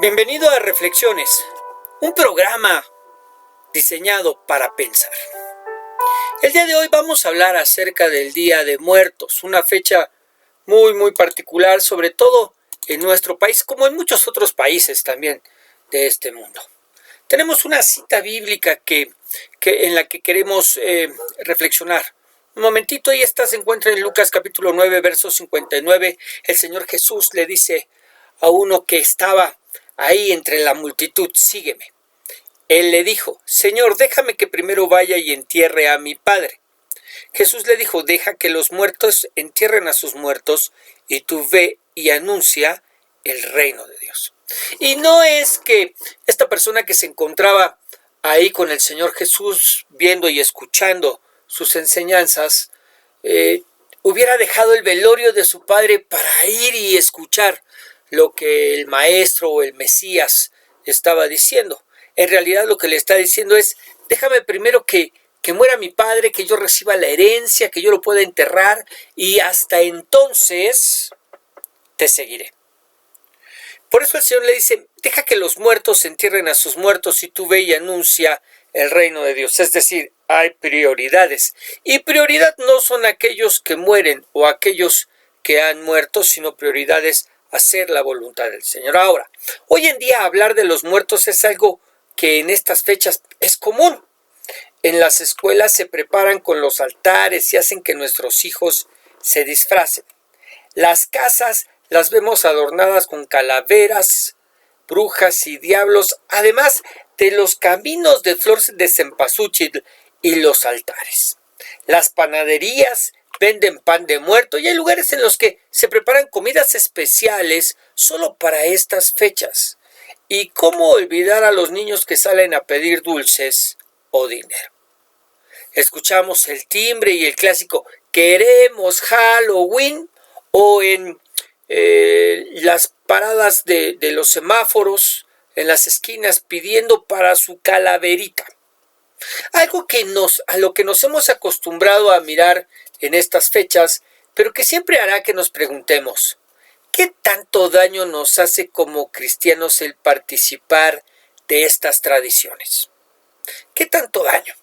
Bienvenido a Reflexiones, un programa diseñado para pensar. El día de hoy vamos a hablar acerca del Día de Muertos, una fecha muy particular, sobre todo en nuestro país, como en muchos otros países también de este mundo. Tenemos una cita bíblica en la que queremos reflexionar. Un momentito, y esta se encuentra en Lucas capítulo 9, verso 59. El Señor Jesús le dice a uno que estaba ahí entre la multitud: sígueme. Él le dijo: Señor, déjame que primero vaya y entierre a mi padre. Jesús le dijo: deja que los muertos entierren a sus muertos, y tú ve y anuncia el reino de Dios. Y no es que esta persona que se encontraba ahí con el Señor Jesús, viendo y escuchando sus enseñanzas, hubiera dejado el velorio de su padre para ir y escuchar lo que el maestro o el Mesías estaba diciendo. En realidad lo que le está diciendo es: déjame primero que muera mi padre, que yo reciba la herencia, que yo lo pueda enterrar, y hasta entonces te seguiré. Por eso el Señor le dice: deja que los muertos entierren a sus muertos, y tú ve y anuncia el reino de Dios. Es decir, hay prioridades, y prioridad no son aquellos que mueren o aquellos que han muerto, sino prioridades hacer la voluntad del Señor. Ahora, hoy en día hablar de los muertos es algo que en estas fechas es común. En las escuelas se preparan con los altares y hacen que nuestros hijos se disfracen. Las casas las vemos adornadas con calaveras, brujas y diablos, además de los caminos de flores de cempasúchil y los altares. Las panaderías venden pan de muerto, y hay lugares en los que se preparan comidas especiales solo para estas fechas. ¿Y cómo olvidar a los niños que salen a pedir dulces o dinero? Escuchamos el timbre y el clásico "queremos Halloween", o en las paradas de los semáforos en las esquinas pidiendo para su calaverita. Algo a lo que nos hemos acostumbrado a mirar en estas fechas, pero que siempre hará que nos preguntemos: ¿qué tanto daño nos hace como cristianos el participar de estas tradiciones? ¿Qué tanto daño?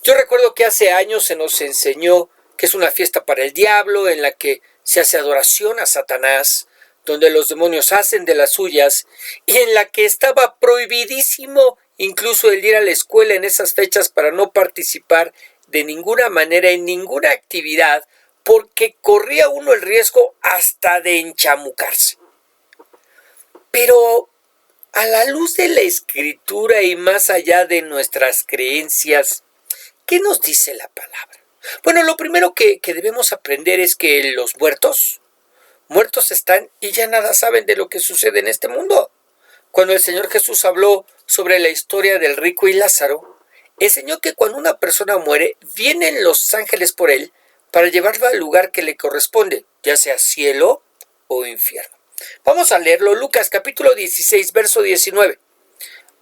Yo recuerdo que hace años se nos enseñó que es una fiesta para el diablo, en la que se hace adoración a Satanás, donde los demonios hacen de las suyas, y en la que estaba prohibidísimo incluso el ir a la escuela en esas fechas para no participar de ninguna manera en ninguna actividad, porque corría uno el riesgo hasta de enchamucarse. Pero a la luz de la Escritura y más allá de nuestras creencias, ¿qué nos dice la palabra? Bueno, lo primero que debemos aprender es que los muertos están y ya nada saben de lo que sucede en este mundo. Cuando el Señor Jesús habló sobre la historia del rico y Lázaro, enseñó que cuando una persona muere, vienen los ángeles por él para llevarlo al lugar que le corresponde, ya sea cielo o infierno. Vamos a leerlo. Lucas capítulo 16, verso 19.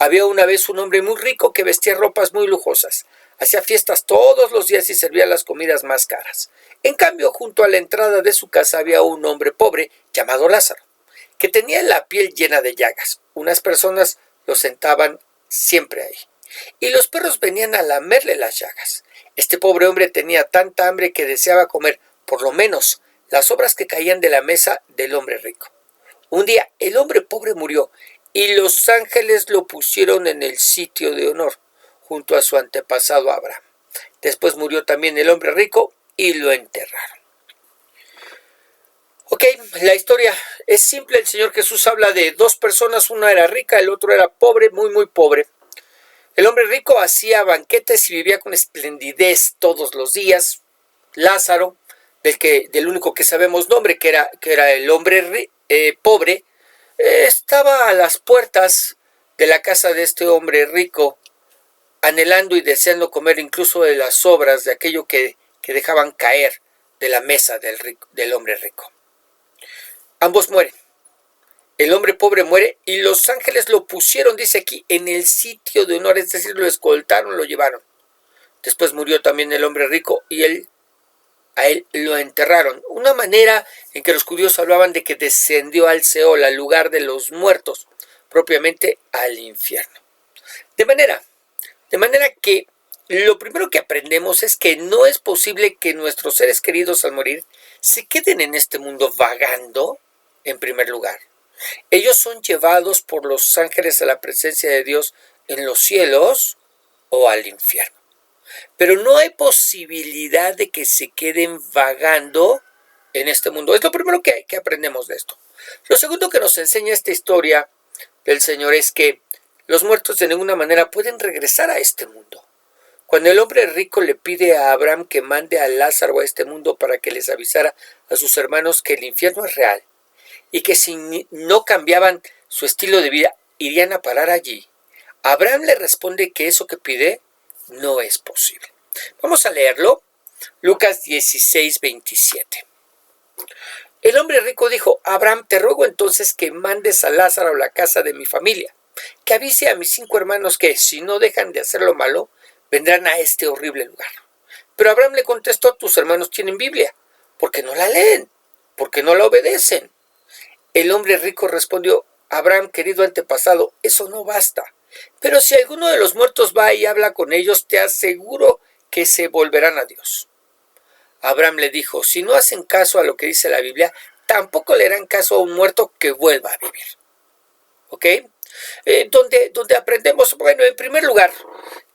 Había una vez un hombre muy rico que vestía ropas muy lujosas. Hacía fiestas todos los días y servía las comidas más caras. En cambio, junto a la entrada de su casa había un hombre pobre llamado Lázaro, que tenía la piel llena de llagas. Unas personas lo sentaban siempre ahí, y los perros venían a lamerle las llagas. Este pobre hombre tenía tanta hambre que deseaba comer por lo menos las sobras que caían de la mesa del hombre rico. Un día el hombre pobre murió, y los ángeles lo pusieron en el sitio de honor, junto a su antepasado Abraham. Después murió también el hombre rico y lo enterraron. Ok, la historia es simple. El Señor Jesús habla de dos personas, una era rica, el otro era pobre, muy pobre. El hombre rico hacía banquetes y vivía con esplendidez todos los días. Lázaro, del único que sabemos nombre, que era el hombre pobre, estaba a las puertas de la casa de este hombre rico, anhelando y deseando comer incluso de las sobras de aquello que dejaban caer de la mesa del hombre rico. Ambos mueren. El hombre pobre muere y los ángeles lo pusieron, dice aquí, en el sitio de honor, es decir, lo escoltaron, lo llevaron. Después murió también el hombre rico y a él lo enterraron. Una manera en que los judíos hablaban de que descendió al Seol, al lugar de los muertos, propiamente al infierno. De manera que lo primero que aprendemos es que no es posible que nuestros seres queridos al morir se queden en este mundo vagando, en primer lugar. Ellos son llevados por los ángeles a la presencia de Dios en los cielos o al infierno. Pero no hay posibilidad de que se queden vagando en este mundo. Es lo primero que aprendemos de esto. Lo segundo que nos enseña esta historia del Señor es que los muertos de ninguna manera pueden regresar a este mundo. Cuando el hombre rico le pide a Abraham que mande a Lázaro a este mundo para que les avisara a sus hermanos que el infierno es real y que si no cambiaban su estilo de vida irían a parar allí, Abraham le responde que eso que pide no es posible. Vamos a leerlo. Lucas 16, 27. El hombre rico dijo: Abraham, te ruego entonces que mandes a Lázaro a la casa de mi familia, que avise a mis 5 hermanos que, si no dejan de hacer lo malo, vendrán a este horrible lugar. Pero Abraham le contestó: tus hermanos tienen Biblia, ¿por qué no la leen? ¿Por qué no la obedecen? El hombre rico respondió: Abraham, querido antepasado, eso no basta. Pero si alguno de los muertos va y habla con ellos, te aseguro que se volverán a Dios. Abraham le dijo: si no hacen caso a lo que dice la Biblia, tampoco le harán caso a un muerto que vuelva a vivir. ¿Ok? Donde aprendemos, bueno, en primer lugar,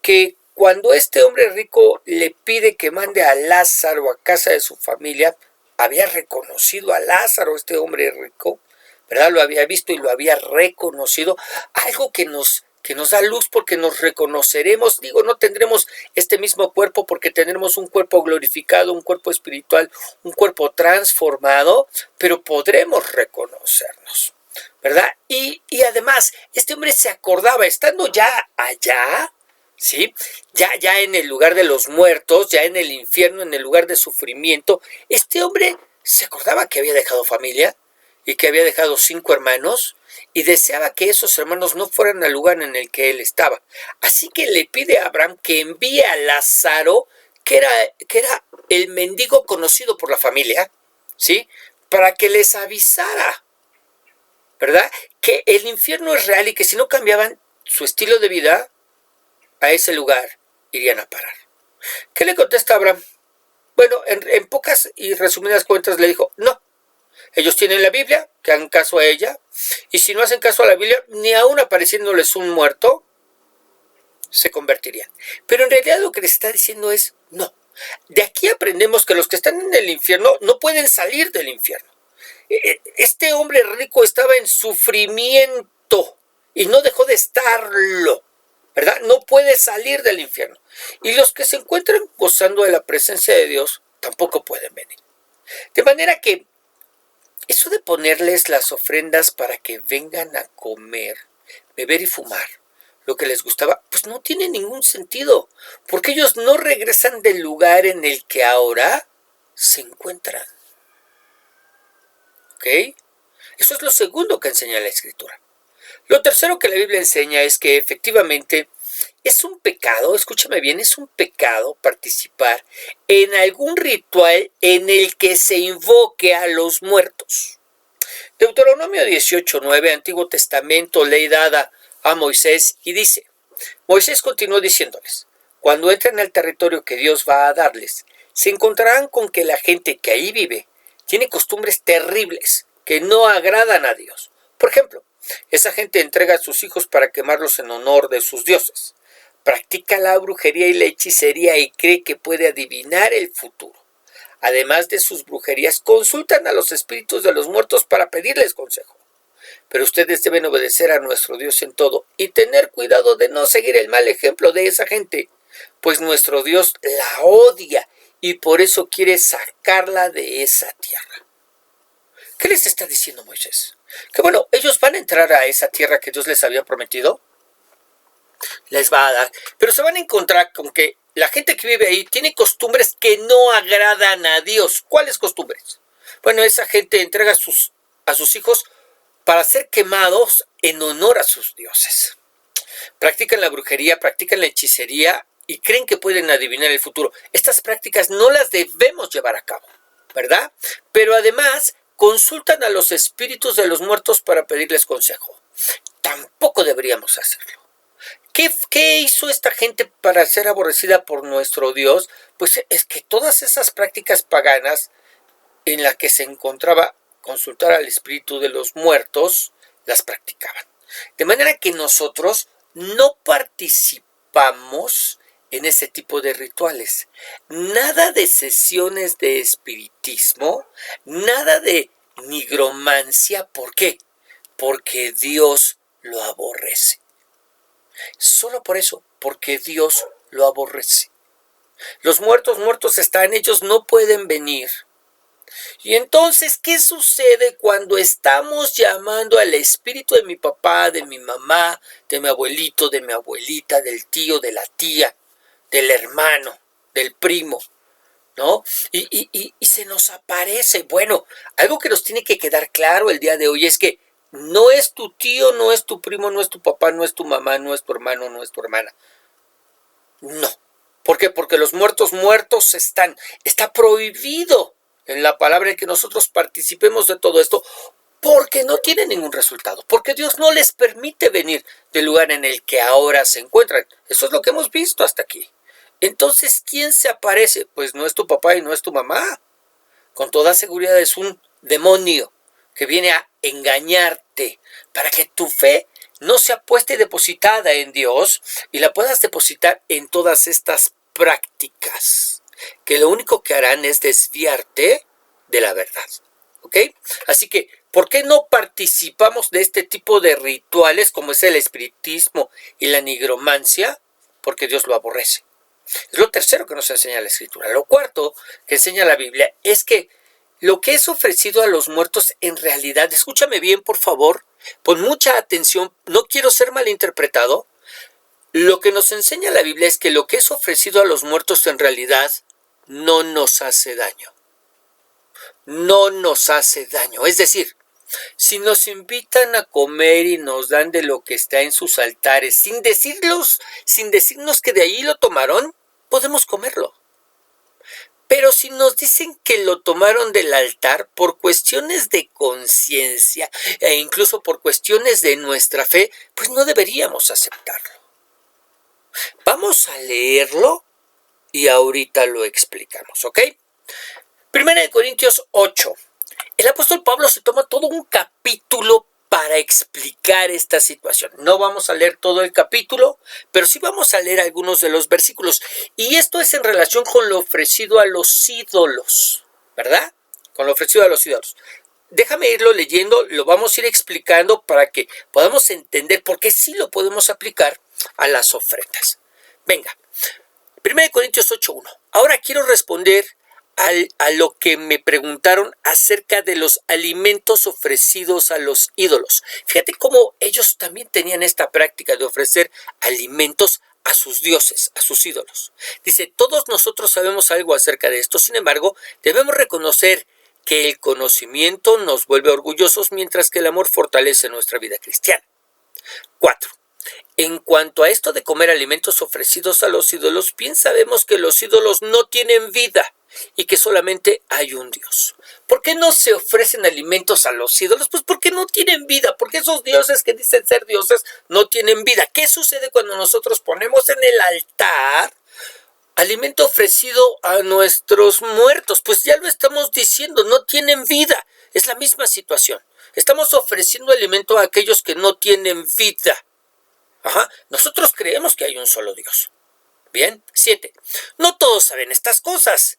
que cuando este hombre rico le pide que mande a Lázaro a casa de su familia, había reconocido a Lázaro, este hombre rico, ¿verdad? Lo había visto y lo había reconocido, algo que nos da luz porque nos reconoceremos. Digo, no tendremos este mismo cuerpo porque tendremos un cuerpo glorificado, un cuerpo espiritual, un cuerpo transformado, pero podremos reconocernos, ¿verdad? Y además, este hombre se acordaba, estando ya allá, ¿sí? Ya en el lugar de los muertos, ya en el infierno, en el lugar de sufrimiento, este hombre se acordaba que había dejado familia y que había dejado 5 hermanos y deseaba que esos hermanos no fueran al lugar en el que él estaba. Así que le pide a Abraham que envíe a Lázaro, que era el mendigo conocido por la familia, ¿sí? Para que les avisara, ¿verdad? Que el infierno es real y que si no cambiaban su estilo de vida, a ese lugar irían a parar. ¿Qué le contesta Abraham? Bueno, en pocas y resumidas cuentas le dijo: no, ellos tienen la Biblia, que hagan caso a ella, y si no hacen caso a la Biblia, ni aún apareciéndoles un muerto, se convertirían. Pero en realidad lo que les está diciendo es: no. De aquí aprendemos que los que están en el infierno no pueden salir del infierno. Este hombre rico estaba en sufrimiento y no dejó de estarlo, ¿verdad? No puede salir del infierno. Y los que se encuentran gozando de la presencia de Dios tampoco pueden venir. De manera que eso de ponerles las ofrendas para que vengan a comer, beber y fumar lo que les gustaba, pues no tiene ningún sentido, porque ellos no regresan del lugar en el que ahora se encuentran. ¿Ok? Eso es lo segundo que enseña la Escritura. Lo tercero que la Biblia enseña es que efectivamente es un pecado, escúchame bien, es un pecado participar en algún ritual en el que se invoque a los muertos. Deuteronomio 18:9, Antiguo Testamento, ley dada a Moisés, y dice: Moisés continuó diciéndoles: cuando entren al territorio que Dios va a darles, se encontrarán con que la gente que ahí vive tiene costumbres terribles que no agradan a Dios. Por ejemplo, esa gente entrega a sus hijos para quemarlos en honor de sus dioses. Practica la brujería y la hechicería y cree que puede adivinar el futuro. Además de sus brujerías, consultan a los espíritus de los muertos para pedirles consejo. Pero ustedes deben obedecer a nuestro Dios en todo y tener cuidado de no seguir el mal ejemplo de esa gente, pues nuestro Dios la odia y por eso quiere sacarla de esa tierra. ¿Qué les está diciendo Moisés? Que bueno, ellos van a entrar a esa tierra que Dios les había prometido, les va a dar, pero se van a encontrar con que la gente que vive ahí tiene costumbres que no agradan a Dios. ¿Cuáles costumbres? Bueno, esa gente entrega a sus hijos para ser quemados en honor a sus dioses. Practican la brujería, practican la hechicería y creen que pueden adivinar el futuro. Estas prácticas no las debemos llevar a cabo, ¿verdad? Pero además consultan a los espíritus de los muertos para pedirles consejo. tampoco deberíamos hacerlo. ¿Qué hizo esta gente para ser aborrecida por nuestro Dios? Pues es que todas esas prácticas paganas en las que se encontraba consultar al espíritu de los muertos, las practicaban. De manera que nosotros no participamos en ese tipo de rituales. Nada de sesiones de espiritismo, nada de nigromancia. ¿Por qué? Porque Dios lo aborrece. Solo por eso, porque Dios lo aborrece. Los muertos están, ellos no pueden venir. Y entonces, ¿qué sucede cuando estamos llamando al espíritu de mi papá, de mi mamá, de mi abuelito, de mi abuelita, del tío, de la tía, del hermano, del primo, ¿no? Y se nos aparece. Bueno, algo que nos tiene que quedar claro el día de hoy es que no es tu tío, no es tu primo, no es tu papá, no es tu mamá, no es tu hermano, no es tu hermana. No. ¿Por qué? Porque los muertos están. Está prohibido en la palabra que nosotros participemos de todo esto, porque no tiene ningún resultado, porque Dios no les permite venir del lugar en el que ahora se encuentran. Eso es lo que hemos visto hasta aquí. Entonces, ¿quién se aparece? Pues no es tu papá y no es tu mamá. Con toda seguridad es un demonio que viene a engañarte para que tu fe no sea puesta y depositada en Dios y la puedas depositar en todas estas prácticas que lo único que harán es desviarte de la verdad. ¿Ok? Así que, ¿por qué no participamos de este tipo de rituales como es el espiritismo y la nigromancia? Porque Dios lo aborrece. Es lo tercero que nos enseña la Escritura. Lo cuarto que enseña la Biblia es que lo que es ofrecido a los muertos en realidad, escúchame bien por favor, pon mucha atención, no quiero ser malinterpretado. Lo que nos enseña la Biblia es que lo que es ofrecido a los muertos en realidad no nos hace daño. No nos hace daño. Es decir, si nos invitan a comer y nos dan de lo que está en sus altares, sin decirnos que de ahí lo tomaron, podemos comerlo. Pero si nos dicen que lo tomaron del altar por cuestiones de conciencia e incluso por cuestiones de nuestra fe, pues no deberíamos aceptarlo. Vamos a leerlo y ahorita lo explicamos, ¿ok? Primera de Corintios 8. El apóstol Pablo se toma todo un capítulo para explicar esta situación. No vamos a leer todo el capítulo, pero sí vamos a leer algunos de los versículos. Y esto es en relación con lo ofrecido a los ídolos, ¿verdad? Con lo ofrecido a los ídolos. Déjame irlo leyendo, lo vamos a ir explicando para que podamos entender por qué sí lo podemos aplicar a las ofrendas. Venga, 1 Corintios 8:1. Ahora quiero responder a lo que me preguntaron acerca de los alimentos ofrecidos a los ídolos. Fíjate cómo ellos también tenían esta práctica de ofrecer alimentos a sus dioses, a sus ídolos. Dice, todos nosotros sabemos algo acerca de esto, sin embargo, debemos reconocer que el conocimiento nos vuelve orgullosos mientras que el amor fortalece nuestra vida cristiana. 4. En cuanto a esto de comer alimentos ofrecidos a los ídolos, bien sabemos que los ídolos no tienen vida y que solamente hay un Dios. ¿Por qué no se ofrecen alimentos a los ídolos? Pues porque no tienen vida, porque esos dioses que dicen ser dioses no tienen vida. ¿Qué sucede cuando nosotros ponemos en el altar alimento ofrecido a nuestros muertos? Pues ya lo estamos diciendo, no tienen vida. Es la misma situación. Estamos ofreciendo alimento a aquellos que no tienen vida. Nosotros creemos que hay un solo Dios. Bien, 7. No todos saben estas cosas.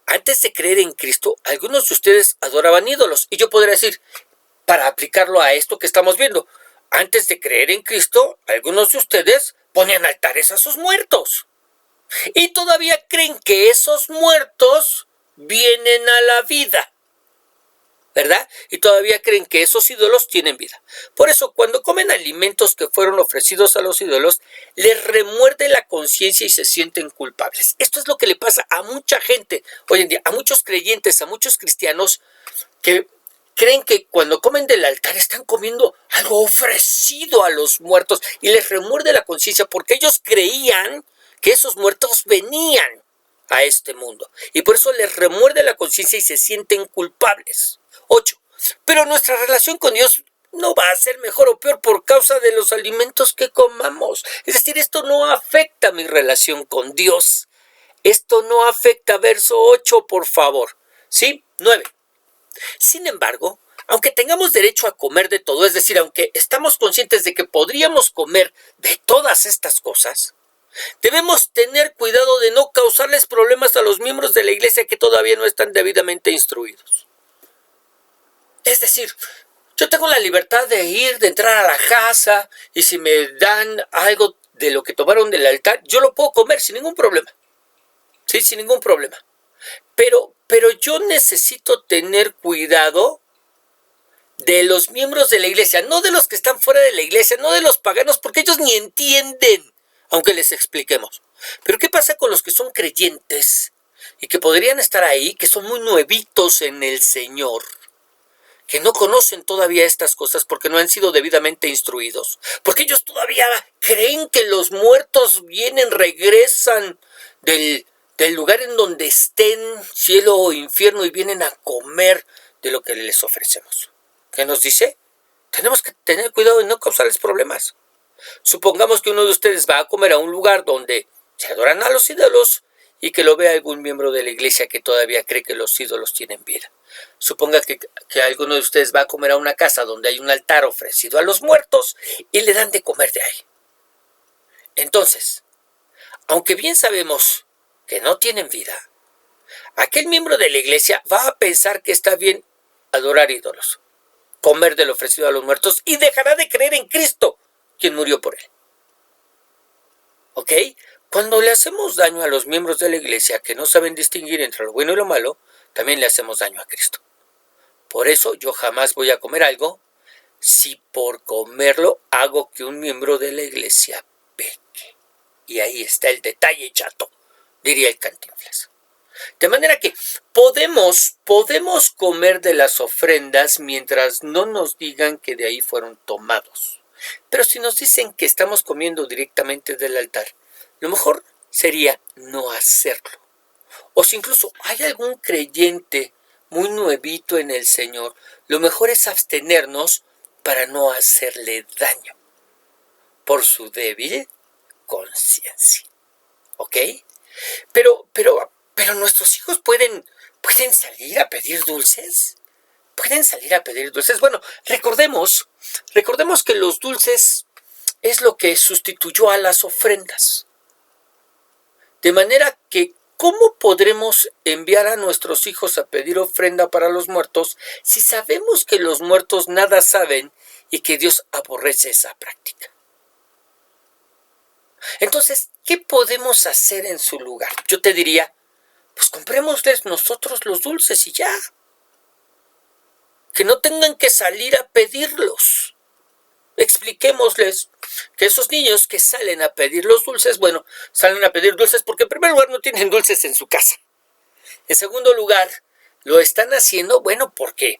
Antes de creer en Cristo, algunos de ustedes adoraban ídolos. Y yo podría decir, para aplicarlo a esto que estamos viendo, antes de creer en Cristo, algunos de ustedes ponían altares a sus muertos. Y todavía creen que esos muertos vienen a la vida, ¿verdad? Y todavía creen que esos ídolos tienen vida. Por eso, cuando comen alimentos que fueron ofrecidos a los ídolos, les remuerde la conciencia y se sienten culpables. Esto es lo que le pasa a mucha gente hoy en día, a muchos creyentes, a muchos cristianos que creen que cuando comen del altar están comiendo algo ofrecido a los muertos y les remuerde la conciencia porque ellos creían que esos muertos venían a este mundo. Y por eso les remuerde la conciencia y se sienten culpables. 8. Pero nuestra relación con Dios no va a ser mejor o peor por causa de los alimentos que comamos. Es decir, esto no afecta mi relación con Dios. Esto no afecta, verso 8, por favor. ¿Sí? 9. Sin embargo, aunque tengamos derecho a comer de todo, es decir, aunque estamos conscientes de que podríamos comer de todas estas cosas, debemos tener cuidado de no causarles problemas a los miembros de la iglesia que todavía no están debidamente instruidos. Es decir, yo tengo la libertad de ir, de entrar a la casa, y si me dan algo de lo que tomaron del altar, yo lo puedo comer sin ningún problema. Sí, sin ningún problema. Pero yo necesito tener cuidado de los miembros de la iglesia, no de los que están fuera de la iglesia, no de los paganos, porque ellos ni entienden, aunque les expliquemos. Pero ¿qué pasa con los que son creyentes y que podrían estar ahí, que son muy nuevitos en el Señor, que no conocen todavía estas cosas porque no han sido debidamente instruidos? Porque ellos todavía creen que los muertos vienen, regresan del lugar en donde estén, cielo o infierno, y vienen a comer de lo que les ofrecemos. ¿Qué nos dice? Tenemos que tener cuidado de no causarles problemas. Supongamos que uno de ustedes va a comer a un lugar donde se adoran a los ídolos y que lo vea algún miembro de la iglesia que todavía cree que los ídolos tienen vida. Suponga que alguno de ustedes va a comer a una casa donde hay un altar ofrecido a los muertos y le dan de comer de ahí. Entonces, aunque bien sabemos que no tienen vida, aquel miembro de la iglesia va a pensar que está bien adorar ídolos, comer de lo ofrecido a los muertos, y dejará de creer en Cristo, quien murió por él. ¿Ok? Cuando le hacemos daño a los miembros de la iglesia que no saben distinguir entre lo bueno y lo malo, también le hacemos daño a Cristo. Por eso yo jamás voy a comer algo si por comerlo hago que un miembro de la iglesia peque. Y ahí está el detalle, chato, diría el Cantinflas. De manera que podemos comer de las ofrendas mientras no nos digan que de ahí fueron tomados. Pero si nos dicen que estamos comiendo directamente del altar, lo mejor sería no hacerlo. O si incluso hay algún creyente muy nuevito en el Señor, lo mejor es abstenernos para no hacerle daño por su débil conciencia. ¿Ok? Pero nuestros hijos pueden salir a pedir dulces. ¿Pueden salir a pedir dulces? Bueno, recordemos que los dulces es lo que sustituyó a las ofrendas. De manera que, ¿cómo podremos enviar a nuestros hijos a pedir ofrenda para los muertos si sabemos que los muertos nada saben y que Dios aborrece esa práctica? Entonces, ¿qué podemos hacer en su lugar? Yo te diría, pues comprémosles nosotros los dulces y ya. Que no tengan que salir a pedirlos. Expliquémosles que esos niños que salen a pedir los dulces, bueno, salen a pedir dulces porque en primer lugar no tienen dulces en su casa. En segundo lugar, lo están haciendo, bueno, ¿por qué?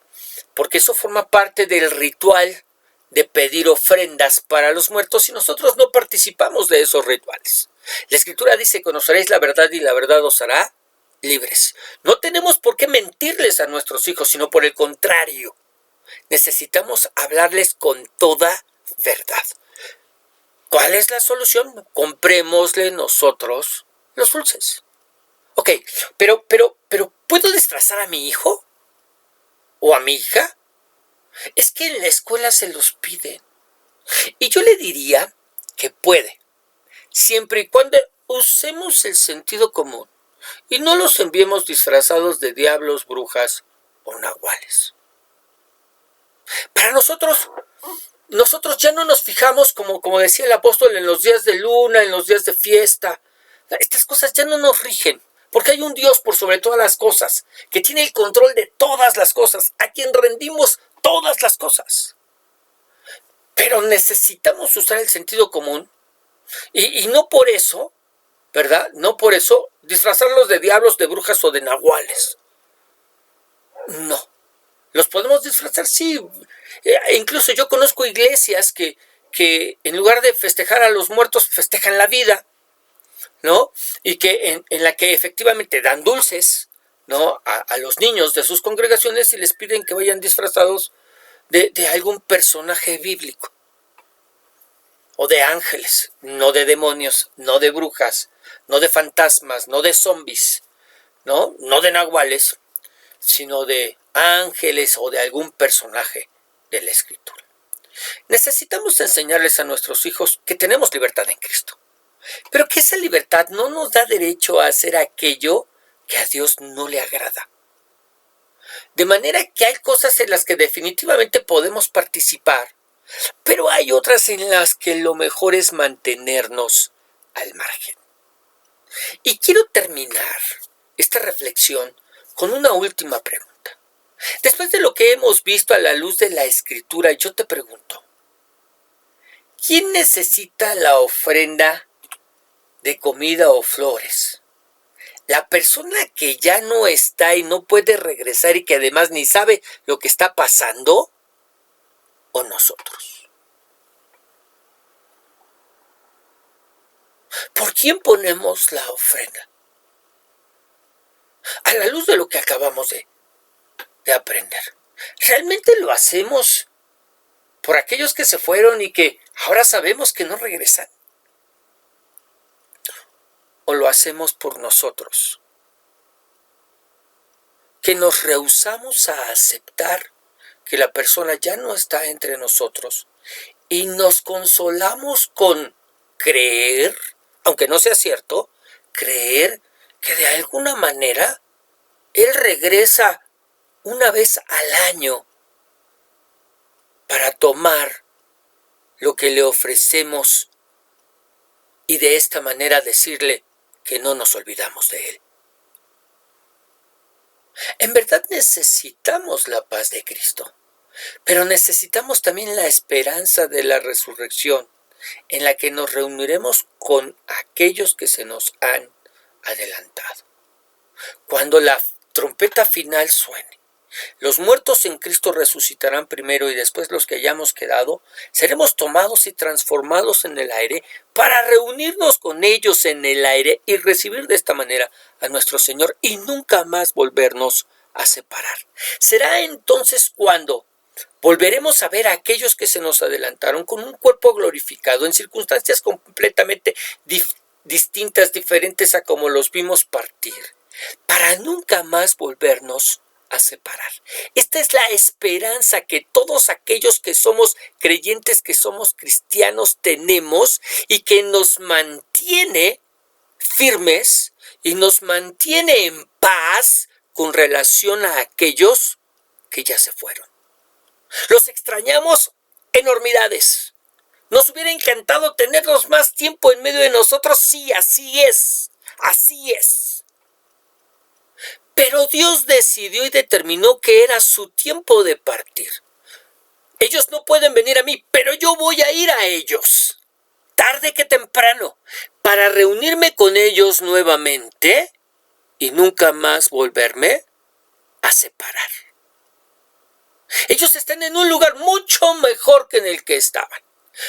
Porque eso forma parte del ritual de pedir ofrendas para los muertos y nosotros no participamos de esos rituales. La Escritura dice: conoceréis la verdad y la verdad os hará libres. No tenemos por qué mentirles a nuestros hijos, sino por el contrario, necesitamos hablarles con toda verdad. ¿Cuál es la solución? Comprémosle nosotros los dulces. Ok, pero ¿puedo disfrazar a mi hijo? ¿O a mi hija? Es que en la escuela se los piden. Y yo le diría que puede, siempre y cuando usemos el sentido común y no los enviemos disfrazados de diablos, brujas o nahuales. Para nosotros ya no nos fijamos, como decía el apóstol, en los días de luna, en los días de fiesta. Estas cosas ya no nos rigen, porque hay un Dios por sobre todas las cosas, que tiene el control de todas las cosas, a quien rendimos todas las cosas. Pero necesitamos usar el sentido común y no por eso, ¿verdad? No por eso disfrazarlos de diablos, de brujas o de nahuales. No. ¿Los podemos disfrazar? Sí. Incluso yo conozco iglesias que en lugar de festejar a los muertos, festejan la vida, ¿no? Y que en la que efectivamente dan dulces, ¿no? A los niños de sus congregaciones y les piden que vayan disfrazados de algún personaje bíblico, o de ángeles, no de demonios, no de brujas, no de fantasmas, no de zombies, no de nahuales, sino de ángeles o de algún personaje de la Escritura. Necesitamos enseñarles a nuestros hijos que tenemos libertad en Cristo, pero que esa libertad no nos da derecho a hacer aquello que a Dios no le agrada. De manera que hay cosas en las que definitivamente podemos participar, pero hay otras en las que lo mejor es mantenernos al margen. Y quiero terminar esta reflexión con una última pregunta. Después de lo que hemos visto a la luz de la Escritura, yo te pregunto, ¿quién necesita la ofrenda de comida o flores? ¿La persona que ya no está y no puede regresar y que además ni sabe lo que está pasando? ¿O nosotros? ¿Por quién ponemos la ofrenda? A la luz de lo que acabamos de aprender, ¿realmente lo hacemos por aquellos que se fueron y que ahora sabemos que no regresan? ¿O lo hacemos por nosotros, que nos rehusamos a aceptar que la persona ya no está entre nosotros y nos consolamos con creer, aunque no sea cierto, creer que de alguna manera Él regresa una vez al año para tomar lo que le ofrecemos y de esta manera decirle que no nos olvidamos de Él? En verdad necesitamos la paz de Cristo, pero necesitamos también la esperanza de la resurrección, en la que nos reuniremos con aquellos que se nos han adelantado. Cuando la trompeta final suene, los muertos en Cristo resucitarán primero y después los que hayamos quedado seremos tomados y transformados en el aire para reunirnos con ellos en el aire y recibir de esta manera a nuestro Señor y nunca más volvernos a separar. Será entonces cuando volveremos a ver a aquellos que se nos adelantaron con un cuerpo glorificado en circunstancias completamente distintas, diferentes a como los vimos partir, para nunca más volvernos a separar. Esta es la esperanza que todos aquellos que somos creyentes, que somos cristianos, tenemos y que nos mantiene firmes y nos mantiene en paz con relación a aquellos que ya se fueron. Los extrañamos enormidades. Nos hubiera encantado tenerlos más tiempo en medio de nosotros. Sí, así es. Así es. Pero Dios decidió y determinó que era su tiempo de partir. Ellos no pueden venir a mí, pero yo voy a ir a ellos, tarde que temprano, para reunirme con ellos nuevamente y nunca más volverme a separar. Ellos están en un lugar mucho mejor que en el que estaban.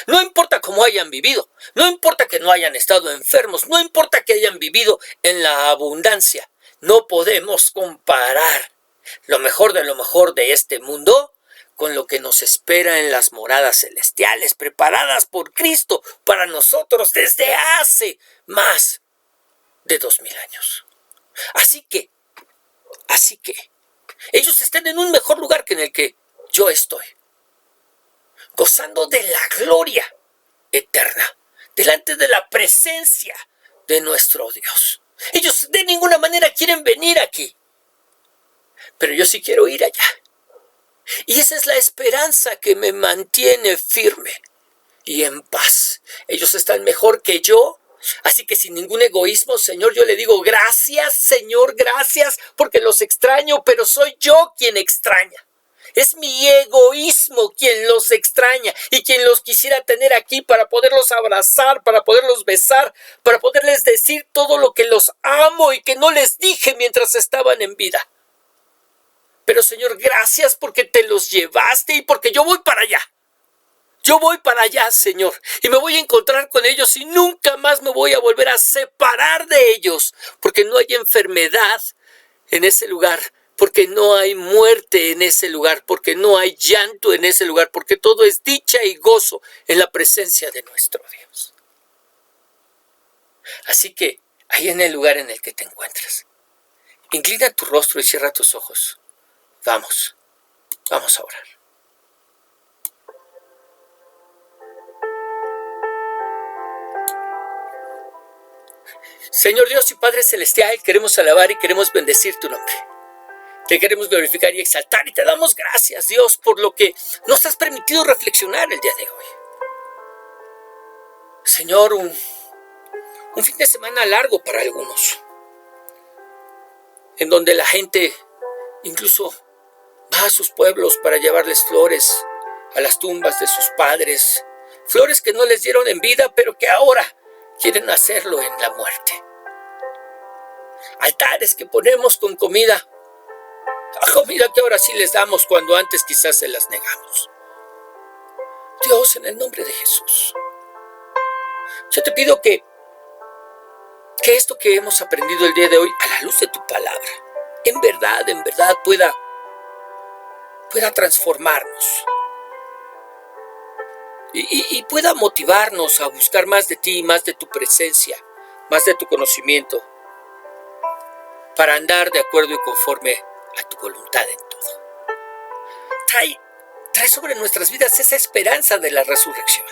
No importa cómo hayan vivido, no importa que no hayan estado enfermos, no importa que hayan vivido en la abundancia. No podemos comparar lo mejor de este mundo con lo que nos espera en las moradas celestiales preparadas por Cristo para nosotros desde hace más de 2000 años. Así que, ellos están en un mejor lugar que en el que yo estoy, gozando de la gloria eterna, delante de la presencia de nuestro Dios. Ellos de ninguna manera quieren venir aquí, pero yo sí quiero ir allá. Y esa es la esperanza que me mantiene firme y en paz. Ellos están mejor que yo, así que sin ningún egoísmo, Señor, yo le digo gracias, Señor, gracias, porque los extraño, pero soy yo quien extraña. Es mi egoísmo quien los extraña y quien los quisiera tener aquí para poderlos abrazar, para poderlos besar, para poderles decir todo lo que los amo y que no les dije mientras estaban en vida. Pero Señor, gracias porque te los llevaste y porque yo voy para allá. Yo voy para allá, Señor, y me voy a encontrar con ellos y nunca más me voy a volver a separar de ellos, porque no hay enfermedad en ese lugar porque no hay muerte en ese lugar, porque no hay llanto en ese lugar, porque todo es dicha y gozo en la presencia de nuestro Dios. Así que, ahí en el lugar en el que te encuentras, inclina tu rostro y cierra tus ojos. Vamos a orar. Señor Dios y Padre Celestial, queremos alabar y queremos bendecir tu nombre. Te queremos glorificar y exaltar y te damos gracias, Dios, por lo que nos has permitido reflexionar el día de hoy. Señor, un fin de semana largo para algunos, en donde la gente incluso va a sus pueblos para llevarles flores a las tumbas de sus padres, flores que no les dieron en vida, pero que ahora quieren hacerlo en la muerte. Altares que ponemos con comida, comida que ahora sí les damos cuando antes quizás se las negamos. Dios, en el nombre de Jesús, yo te pido que esto que hemos aprendido el día de hoy, a la luz de tu palabra, en verdad pueda transformarnos y pueda motivarnos a buscar más de ti, más de tu presencia, más de tu conocimiento, para andar de acuerdo y conforme a tu voluntad en todo. Trae sobre nuestras vidas esa esperanza de la resurrección.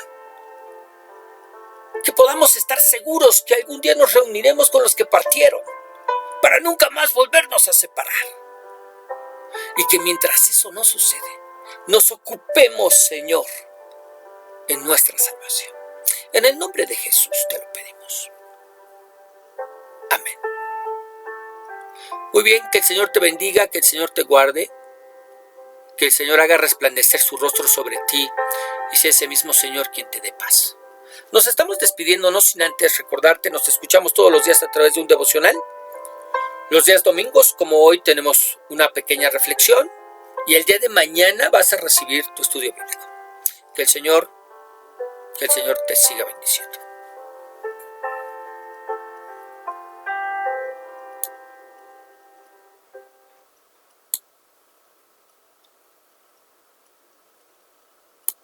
Que podamos estar seguros que algún día nos reuniremos con los que partieron, para nunca más volvernos a separar. Y que mientras eso no sucede, nos ocupemos, Señor, en nuestra salvación. En el nombre de Jesús te lo pedimos. Amén. Muy bien, que el Señor te bendiga, que el Señor te guarde, que el Señor haga resplandecer su rostro sobre ti y sea ese mismo Señor quien te dé paz. Nos estamos despidiendo, no sin antes recordarte, nos escuchamos todos los días a través de un devocional. Los días domingos, como hoy, tenemos una pequeña reflexión y el día de mañana vas a recibir tu estudio bíblico. Que el Señor te siga bendiciendo.